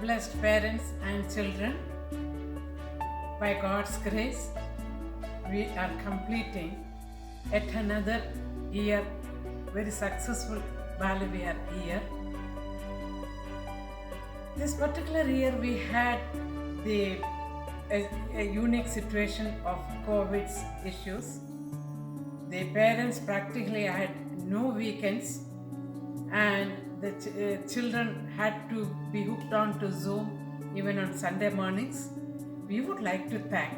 Blessed parents and children, by God's grace, we are completing yet another year, very successful Bala Vihar year. This particular year we had a unique situation of COVID's issues. The parents practically had no weekends, and the children had to be hooked on to Zoom even on Sunday mornings. We would like to thank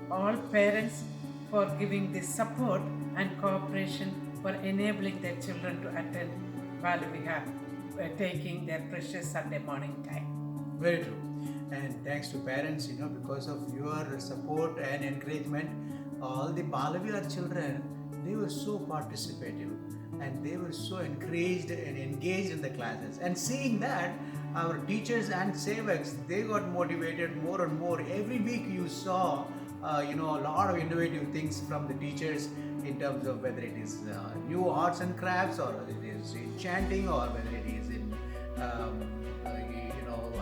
all parents for giving this support and cooperation for enabling their children to attend Bala Vihar, taking their precious Sunday morning time. Very true. And thanks to parents, because of your support and encouragement, all the Bala Vihar children, they were so participative and they were so encouraged and engaged in the classes. And seeing that, our teachers and sevaks, they got motivated more and more. Every week you saw, a lot of innovative things from the teachers in terms of whether it is new arts and crafts, or whether it is in chanting, or whether it is in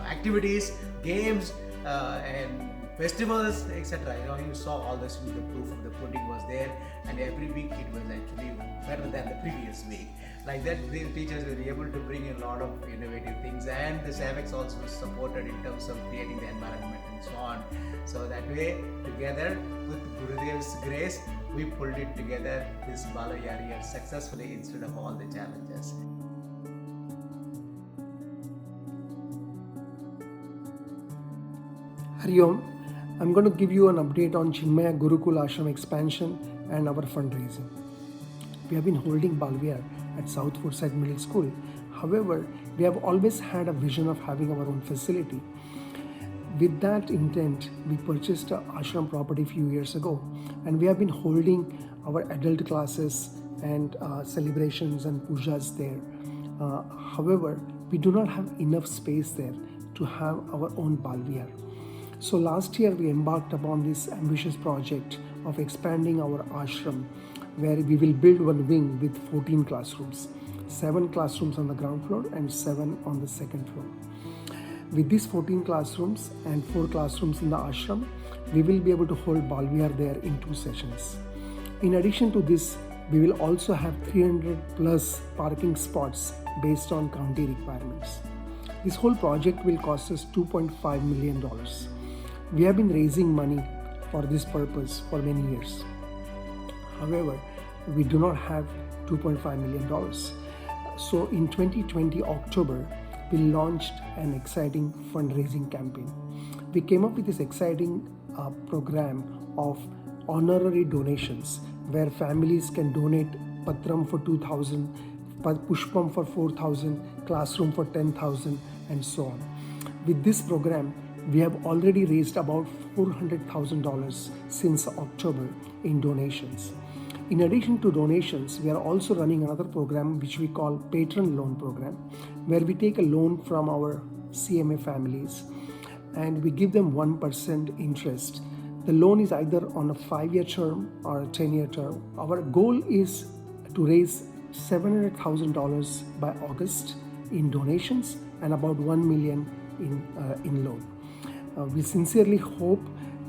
activities, games, and festivals, etc. You saw all this. The proof of the pudding was there, and every week it was actually better than the previous week. Like that, the teachers were able to bring a lot of innovative things, and the sevaks also supported in terms of creating the environment and so on. So that way, together with Gurudev's grace, we pulled it together this Bala Vihar year successfully instead of all the challenges. Hari Om. I'm going to give you an update on Chinmaya Gurukul Ashram expansion and our fundraising. We have been holding Bala Vihar at South Foorside Middle School. However, we have always had a vision of having our own facility. With that intent, we purchased an ashram property a few years ago, and we have been holding our adult classes and celebrations and pujas there. However, we do not have enough space there to have our own Bala Vihar. So last year we embarked upon this ambitious project of expanding our ashram, where we will build one wing with 14 classrooms, 7 classrooms on the ground floor and 7 on the second floor. With these 14 classrooms and 4 classrooms in the ashram, we will be able to hold Bala Vihar there in 2 sessions. In addition to this, we will also have 300 plus parking spots based on county requirements. This whole project will cost us $2.5 million. We have been raising money for this purpose for many years. However, we do not have $2.5 million. So in 2020 October, we launched an exciting fundraising campaign. We came up with this exciting program of honorary donations, where families can donate patram for 2,000, pushpam for 4,000, classroom for 10,000, and so on. With this program, we have already raised about $400,000 since October in donations. In addition to donations, we are also running another program which we call Patron Loan Program, where we take a loan from our CMA families and we give them 1% interest. The loan is either on a 5-year term or a 10-year term. Our goal is to raise $700,000 by August in donations and about $1 million in loan. We sincerely hope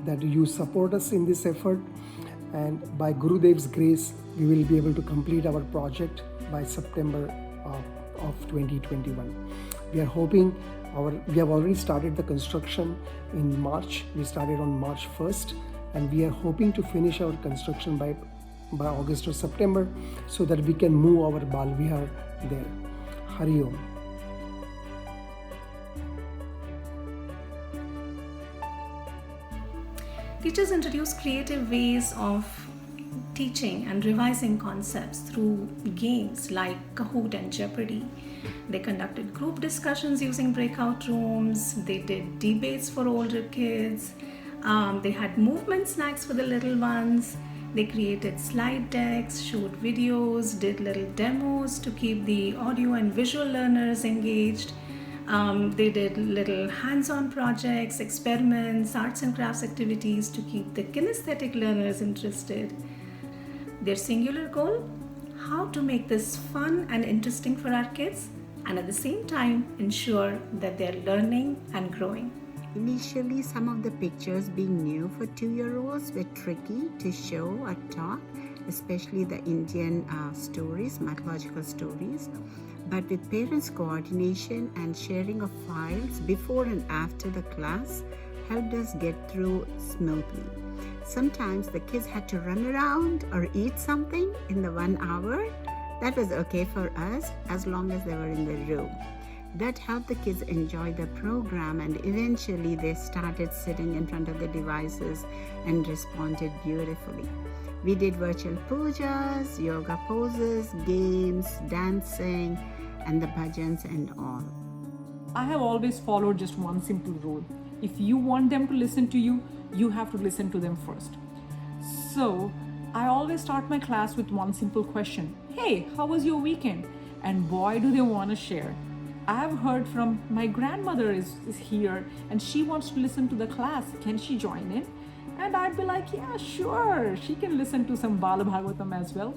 that you support us in this effort, and by Gurudev's grace, we will be able to complete our project by September of 2021. We are hoping we have already started the construction in March. We started on March 1st, and we are hoping to finish our construction by August or September, so that we can move our Bala Vihar there. Hari Om. Teachers introduce creative ways of teaching and revising concepts through games like Kahoot and Jeopardy. They conducted group discussions using breakout rooms. They did debates for older kids. They had movement snacks for the little ones. They created slide decks, showed videos, did little demos to keep the audio and visual learners engaged. They did little hands-on projects, experiments, arts and crafts activities to keep the kinesthetic learners interested. Their singular goal? How to make this fun and interesting for our kids and at the same time ensure that they're learning and growing. Initially, some of the pictures being new for 2-year-olds were tricky to show or talk, especially the Indian stories, mythological stories. But with parents' coordination and sharing of files before and after the class helped us get through smoothly. Sometimes the kids had to run around or eat something in the 1 hour. That was okay for us as long as they were in the room. That helped the kids enjoy the program, and eventually they started sitting in front of the devices and responded beautifully. We did virtual pujas, yoga poses, games, dancing, and the bhajans and all. I have always followed just one simple rule. If you want them to listen to you, you have to listen to them first. So I always start my class with one simple question. Hey, how was your weekend? And boy, do they want to share. I've heard from my grandmother is here and she wants to listen to the class. Can she join in? And I'd be like, yeah, sure. She can listen to some Bala Bhagavatam as well.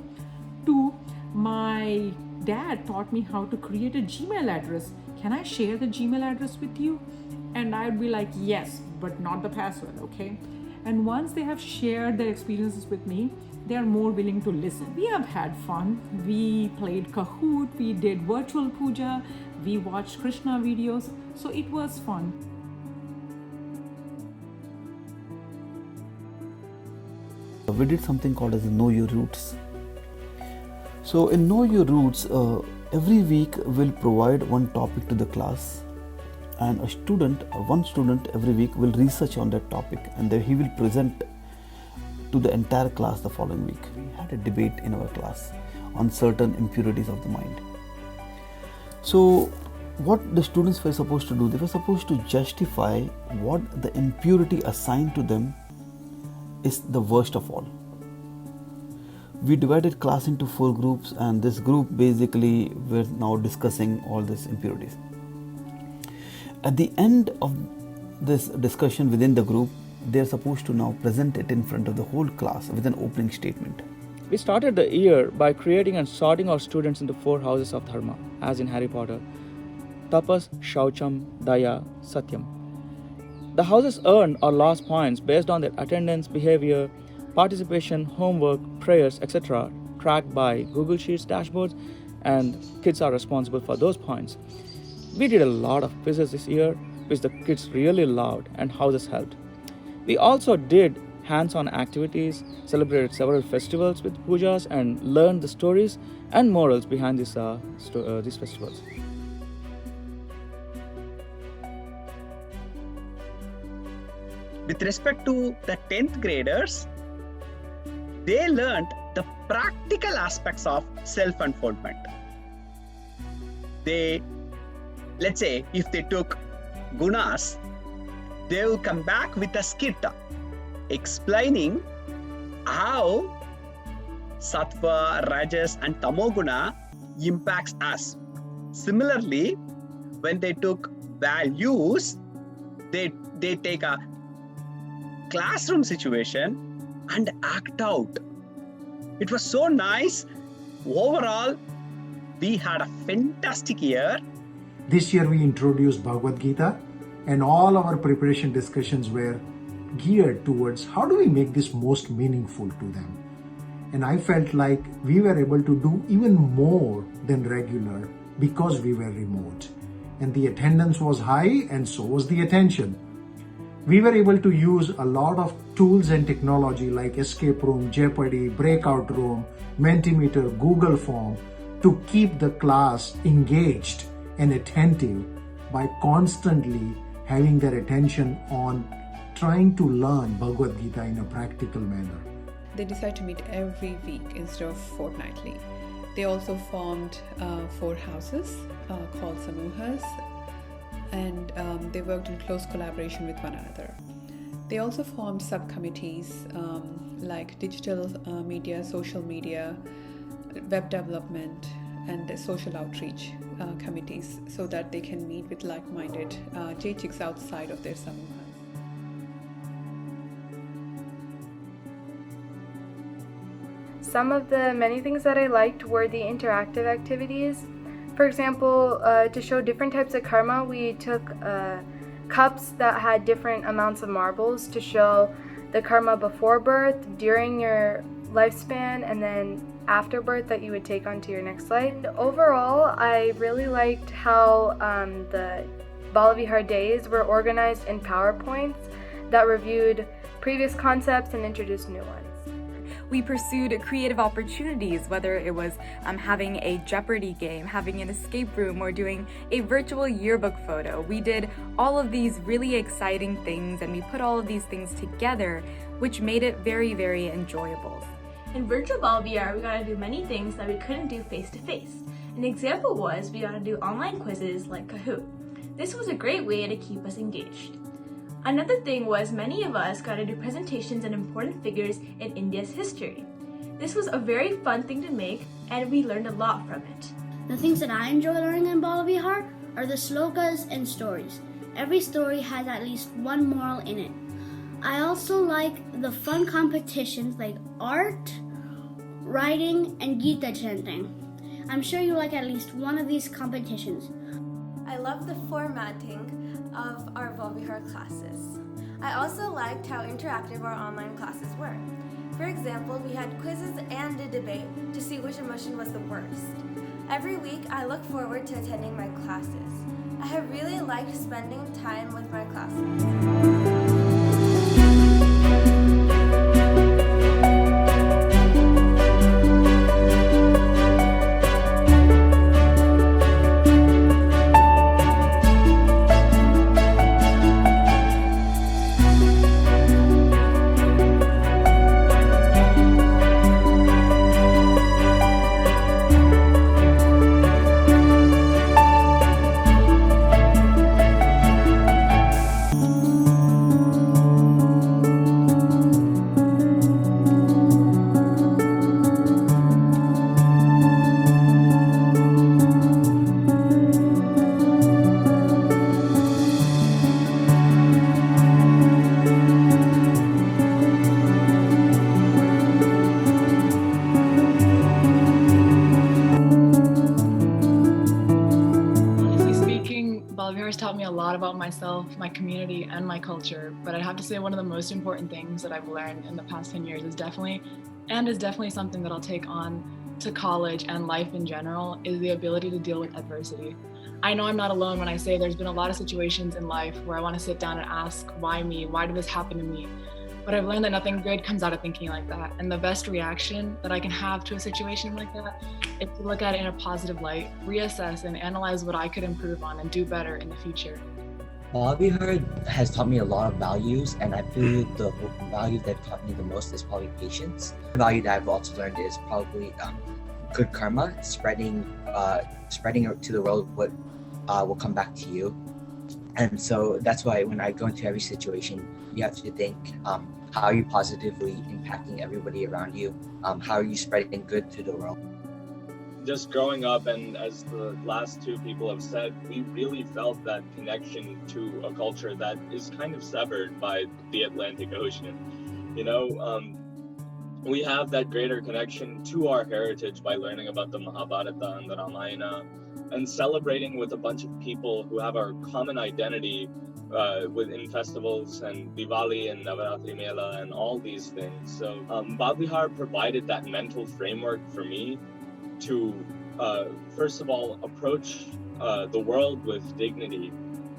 2, my dad taught me how to create a Gmail address. Can I share the Gmail address with you? And I'd be like, yes, but not the password, okay? And once they have shared their experiences with me, they are more willing to listen. We have had fun. We played Kahoot, we did virtual puja, we watched Krishna videos, so it was fun. We did something called as Know Your Roots. So in Know Your Roots, every week we'll provide one topic to the class, and one student every week will research on that topic, and then he will present to the entire class the following week. We had a debate in our class on certain impurities of the mind. So what the students were supposed to do, they were supposed to justify what the impurity assigned to them is the worst of all. We divided class into 4 groups, and this group basically we're now discussing all these impurities. At the end of this discussion within the group, they're supposed to now present it in front of the whole class with an opening statement. We started the year by creating and sorting our students into 4 houses of Dharma, as in Harry Potter: Tapas, Shaucham, Daya, Satyam. The houses earn or lost points based on their attendance, behavior, participation, homework, prayers, etc., tracked by Google Sheets dashboards, and kids are responsible for those points. We did a lot of quizzes this year, which the kids really loved, and houses helped. We also did hands-on activities, celebrated several festivals with pujas, and learned the stories and morals behind these festivals. With respect to the 10th graders, they learned the practical aspects of self-unfoldment. Let's say, if they took gunas, they will come back with a skit explaining how sattva, rajas, and tamoguna impacts us. Similarly, when they took values, they take a classroom situation and act out. It was so nice. Overall, we had a fantastic year. This year we introduced Bhagavad Gita, and all our preparation discussions were geared towards how do we make this most meaningful to them. And I felt like we were able to do even more than regular because we were remote. And the attendance was high, and so was the attention. We were able to use a lot of tools and technology like escape room, Jeopardy, breakout room, Mentimeter, Google Form to keep the class engaged and attentive by constantly having their attention on trying to learn Bhagavad Gita in a practical manner. they decided to meet every week instead of fortnightly. They also formed 4 houses called Samuhas, and they worked in close collaboration with one another. They also formed subcommittees like digital media, social media, web development, and the social outreach committees, so that they can meet with like-minded Jaichiks outside of their Samuhas. Some of the many things that I liked were the interactive activities. For example, to show different types of karma, we took cups that had different amounts of marbles to show the karma before birth, during your lifespan, and then after birth that you would take onto your next life. And overall, I really liked how the Bala Vihar days were organized in PowerPoints that reviewed previous concepts and introduced new ones. We pursued creative opportunities, whether it was having a Jeopardy game, having an escape room, or doing a virtual yearbook photo. We did all of these really exciting things, and we put all of these things together, which made it very, very enjoyable. In virtual Bala VR, we got to do many things that we couldn't do face-to-face. An example was we got to do online quizzes like Kahoot. This was a great way to keep us engaged. Another thing was many of us got to do presentations on important figures in India's history. This was a very fun thing to make, and we learned a lot from it. The things that I enjoy learning in Bala Vihar are the slokas and stories. Every story has at least one moral in it. I also like the fun competitions like art, writing, and Gita chanting. I'm sure you like at least one of these competitions. I love the formatting of our Vihar classes. I also liked how interactive our online classes were. For example, we had quizzes and a debate to see which emotion was the worst. Every week, I look forward to attending my classes. I have really liked spending time with my classmates. Taught me a lot about myself, my community, and my culture. But I'd have to say one of the most important things that I've learned in the past 10 years is definitely something that I'll take on to college and life in general, is the ability to deal with adversity. I know I'm not alone when I say there's been a lot of situations in life where I want to sit down and ask, why me? Why did this happen to me? But I've learned that nothing good comes out of thinking like that. And the best reaction that I can have to a situation like that is to look at it in a positive light, reassess and analyze what I could improve on and do better in the future. Bala Vihar has taught me a lot of values, and I feel the value that taught me the most is probably patience. The value that I've also learned is probably good karma, spreading it to the world what will come back to you. And so that's why when I go into every situation, you have to think, how are you positively impacting everybody around you? How are you spreading good to the world? Just growing up, and as the last two people have said, we really felt that connection to a culture that is kind of severed by the Atlantic Ocean. You know, we have that greater connection to our heritage by learning about the Mahabharata and the Ramayana, and celebrating with a bunch of people who have our common identity within festivals and Diwali and Navaratri Mela and all these things. So Bala Vihar provided that mental framework for me to first of all approach the world with dignity,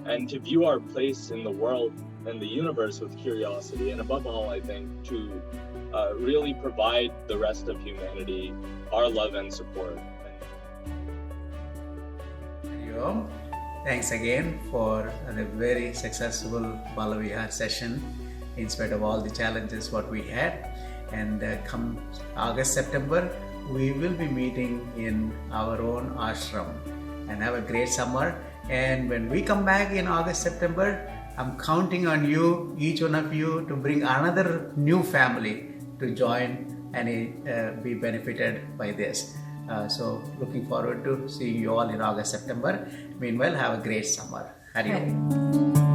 and to view our place in the world and the universe with curiosity, and above all, I think, to really provide the rest of humanity our love and support. Thanks again for a very successful Bala Vihar session in spite of all the challenges what we had. And come August, September, we will be meeting in our own ashram and have a great summer. And when we come back in August, September, I'm counting on you, each one of you, to bring another new family to join and be benefited by this. So looking forward to seeing you all in August, September. Meanwhile, have a great summer. Hari Om.